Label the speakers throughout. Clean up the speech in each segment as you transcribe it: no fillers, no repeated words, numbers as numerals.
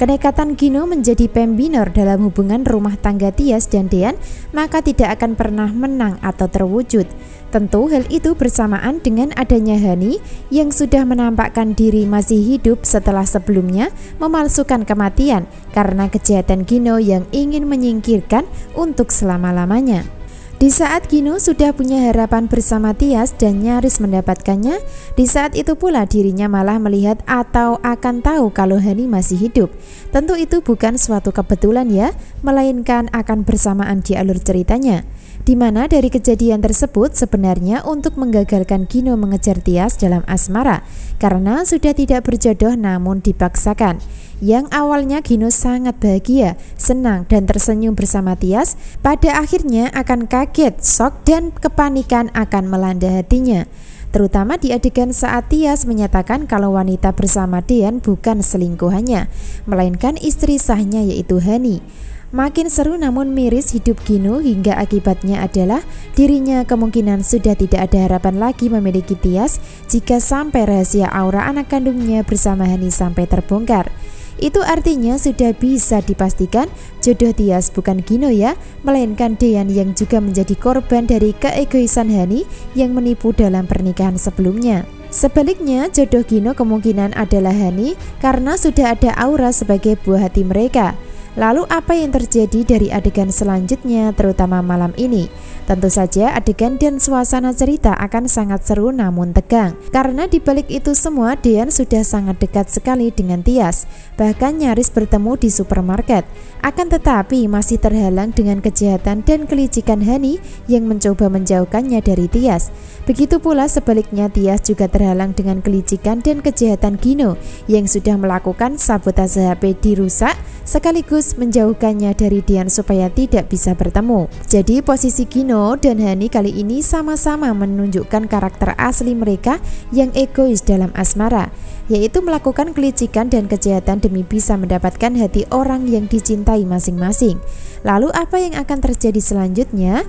Speaker 1: Kenekatan Gino menjadi pembinor dalam hubungan rumah tangga Tias dan Dean maka tidak akan pernah menang atau terwujud. Tentu hal itu bersamaan dengan adanya Hani yang sudah menampakkan diri masih hidup setelah sebelumnya memalsukan kematian karena kejahatan Gino yang ingin menyingkirkan untuk selama-lamanya. Di saat Gino sudah punya harapan bersama Tias dan nyaris mendapatkannya, di saat itu pula dirinya malah melihat atau akan tahu kalau Hani masih hidup. Tentu itu bukan suatu kebetulan ya, melainkan akan bersamaan di alur ceritanya. Di mana dari kejadian tersebut sebenarnya untuk menggagalkan Gino mengejar Tias dalam asmara karena sudah tidak berjodoh namun dipaksakan. Yang awalnya Gino sangat bahagia, senang dan tersenyum bersama Tias, pada akhirnya akan kaget, shock dan kepanikan akan melanda hatinya. Terutama di adegan saat Tias menyatakan kalau wanita bersama Dean bukan selingkuhannya, melainkan istri sahnya yaitu Hani. Makin seru namun miris hidup Gino hingga akibatnya adalah dirinya kemungkinan sudah tidak ada harapan lagi memiliki Tias jika sampai rahasia aura anak kandungnya bersama Hani sampai terbongkar. Itu artinya sudah bisa dipastikan jodoh Tias bukan Gino ya, melainkan Dean yang juga menjadi korban dari keegoisan Hani yang menipu dalam pernikahan sebelumnya. Sebaliknya jodoh Gino kemungkinan adalah Hani karena sudah ada aura sebagai buah hati mereka. Lalu apa yang terjadi dari adegan selanjutnya terutama malam ini? Tentu saja adegan dan suasana cerita akan sangat seru namun tegang. Karena dibalik itu semua Dean sudah sangat dekat sekali dengan Tias, bahkan nyaris bertemu di supermarket. Akan tetapi masih terhalang dengan kejahatan dan kelicikan Hani yang mencoba menjauhkannya dari Tias. Begitu pula sebaliknya Tias juga terhalang dengan kelicikan dan kejahatan Gino yang sudah melakukan sabotase HP dirusak sekaligus menjauhkannya dari Dean supaya tidak bisa bertemu. Jadi posisi Gino dan Hani kali ini sama-sama menunjukkan karakter asli mereka yang egois dalam asmara, yaitu melakukan kelicikan dan kejahatan demi bisa mendapatkan hati orang yang dicintai masing-masing. Lalu apa yang akan terjadi selanjutnya?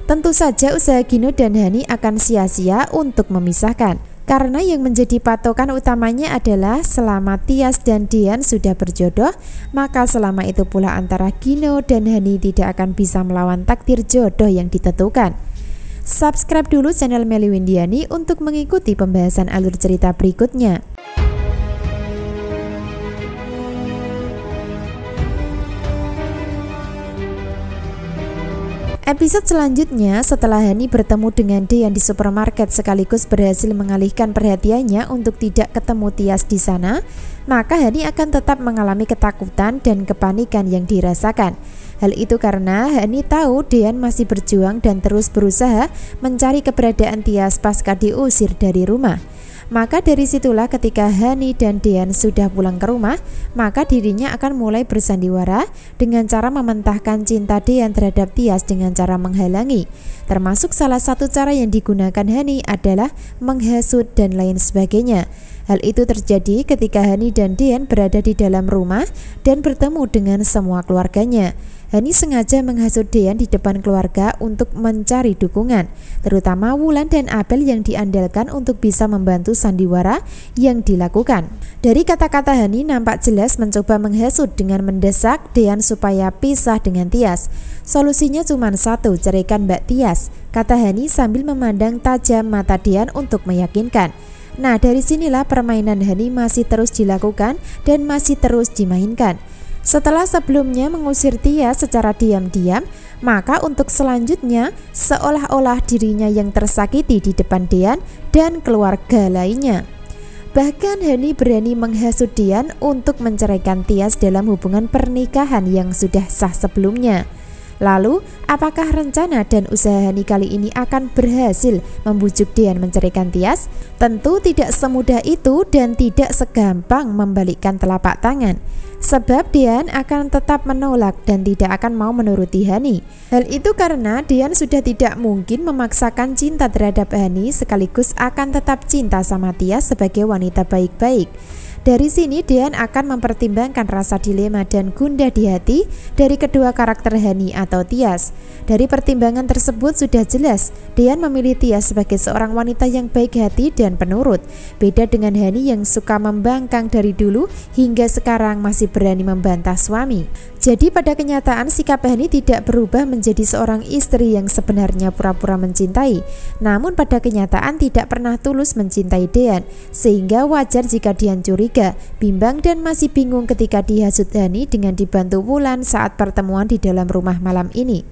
Speaker 1: Tentu saja usaha Gino dan Hani akan sia-sia untuk memisahkan. Karena yang menjadi patokan utamanya adalah selama Tias dan Dean sudah berjodoh, maka selama itu pula antara Gino dan Hani tidak akan bisa melawan takdir jodoh yang ditentukan. Subscribe dulu channel Melly Windiani untuk mengikuti pembahasan alur cerita berikutnya. Episode selanjutnya setelah Hani bertemu dengan Dean di supermarket sekaligus berhasil mengalihkan perhatiannya untuk tidak ketemu Tias di sana, maka Hani akan tetap mengalami ketakutan dan kepanikan yang dirasakan. Hal itu karena Hani tahu Dean masih berjuang dan terus berusaha mencari keberadaan Tias pasca diusir dari rumah. Maka dari situlah ketika Hani dan Dean sudah pulang ke rumah, maka dirinya akan mulai bersandiwara dengan cara mementahkan cinta Dean terhadap Tias dengan cara menghalangi. Termasuk salah satu cara yang digunakan Hani adalah menghasut dan lain sebagainya. Hal itu terjadi ketika Hani dan Dean berada di dalam rumah dan bertemu dengan semua keluarganya. Hani sengaja menghasut Dean di depan keluarga untuk mencari dukungan, terutama Wulan dan Abel yang diandalkan untuk bisa membantu sandiwara yang dilakukan. Dari kata-kata Hani nampak jelas mencoba menghasut dengan mendesak Dean supaya pisah dengan Tias. Solusinya cuma satu, ceraikan Mbak Tias, kata Hani sambil memandang tajam mata Dean untuk meyakinkan. Nah, dari sinilah permainan Hani masih terus dilakukan dan masih terus dimainkan. Setelah sebelumnya mengusir Tias secara diam-diam, maka untuk selanjutnya seolah-olah dirinya yang tersakiti di depan Dean dan keluarga lainnya. Bahkan Hani berani menghasut Dean untuk menceraikan Tias dalam hubungan pernikahan yang sudah sah sebelumnya. Lalu, apakah rencana dan usaha Hani kali ini akan berhasil membujuk Dean menceraikan Tias? Tentu tidak semudah itu dan tidak segampang membalikkan telapak tangan. Sebab Dean akan tetap menolak dan tidak akan mau menuruti Hani. Hal itu karena Dean sudah tidak mungkin memaksakan cinta terhadap Hani sekaligus akan tetap cinta sama Tias sebagai wanita baik-baik. Dari sini Dean akan mempertimbangkan rasa dilema dan gundah di hati dari kedua karakter Hani atau Tias. Dari pertimbangan tersebut sudah jelas Dean memilih Tias sebagai seorang wanita yang baik hati dan penurut. Beda dengan Hani yang suka membangkang dari dulu hingga sekarang masih berani membantah suami. Jadi pada kenyataan sikap Hani tidak berubah menjadi seorang istri yang sebenarnya pura-pura mencintai, namun pada kenyataan tidak pernah tulus mencintai Dean, sehingga wajar jika Dean curiga, bimbang dan masih bingung ketika dihasut Hani dengan dibantu Wulan saat pertemuan di dalam rumah malam ini.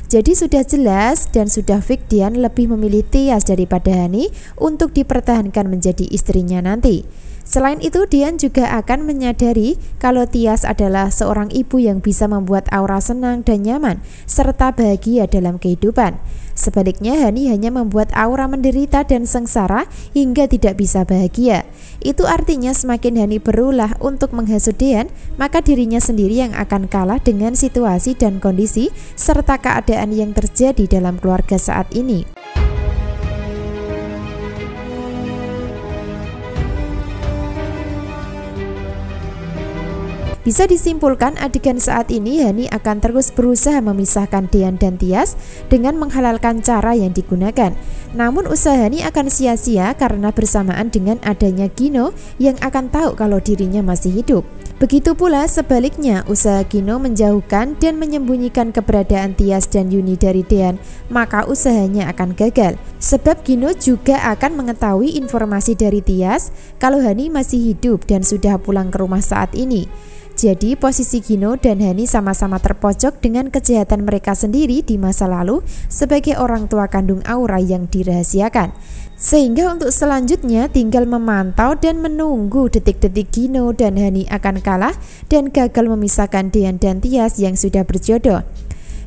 Speaker 1: Jadi sudah jelas dan sudah fix Dean lebih memilih Tias daripada Hani untuk dipertahankan menjadi istrinya nanti. Selain itu, Dean juga akan menyadari kalau Tias adalah seorang ibu yang bisa membuat aura senang dan nyaman, serta bahagia dalam kehidupan. Sebaliknya, Hani hanya membuat aura menderita dan sengsara hingga tidak bisa bahagia. Itu artinya semakin Hani berulah untuk menghasut Dean, maka dirinya sendiri yang akan kalah dengan situasi dan kondisi, serta keadaan yang terjadi dalam keluarga saat ini. Bisa disimpulkan adegan saat ini Hani akan terus berusaha memisahkan Dean dan Tias dengan menghalalkan cara yang digunakan. Namun usaha Hani akan sia-sia karena bersamaan dengan adanya Gino yang akan tahu kalau dirinya masih hidup. Begitu pula sebaliknya, usaha Gino menjauhkan dan menyembunyikan keberadaan Tias dan Yuni dari Dean, maka usahanya akan gagal. Sebab Gino juga akan mengetahui informasi dari Tias kalau Hani masih hidup dan sudah pulang ke rumah saat ini. Jadi posisi Gino dan Hani sama-sama terpojok dengan kejahatan mereka sendiri di masa lalu sebagai orang tua kandung Aura yang dirahasiakan. Sehingga untuk selanjutnya tinggal memantau dan menunggu detik-detik Gino dan Hani akan kalah dan gagal memisahkan Dean dan Tias yang sudah berjodoh.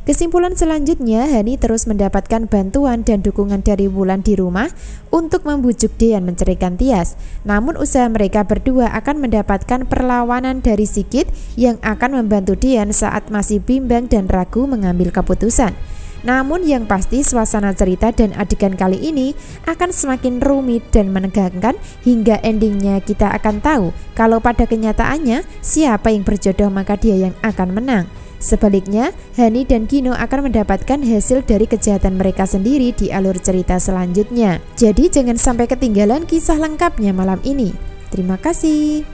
Speaker 1: Kesimpulan selanjutnya, Hani terus mendapatkan bantuan dan dukungan dari Wulan di rumah untuk membujuk Dean menceraikan Tias. Namun usaha mereka berdua akan mendapatkan perlawanan dari Sigit yang akan membantu Dean saat masih bimbang dan ragu mengambil keputusan. Namun yang pasti suasana cerita dan adegan kali ini akan semakin rumit dan menegangkan hingga endingnya kita akan tahu kalau pada kenyataannya siapa yang berjodoh maka dia yang akan menang. Sebaliknya, Hani dan Gino akan mendapatkan hasil dari kejahatan mereka sendiri di alur cerita selanjutnya. Jadi jangan sampai ketinggalan kisah lengkapnya malam ini. Terima kasih.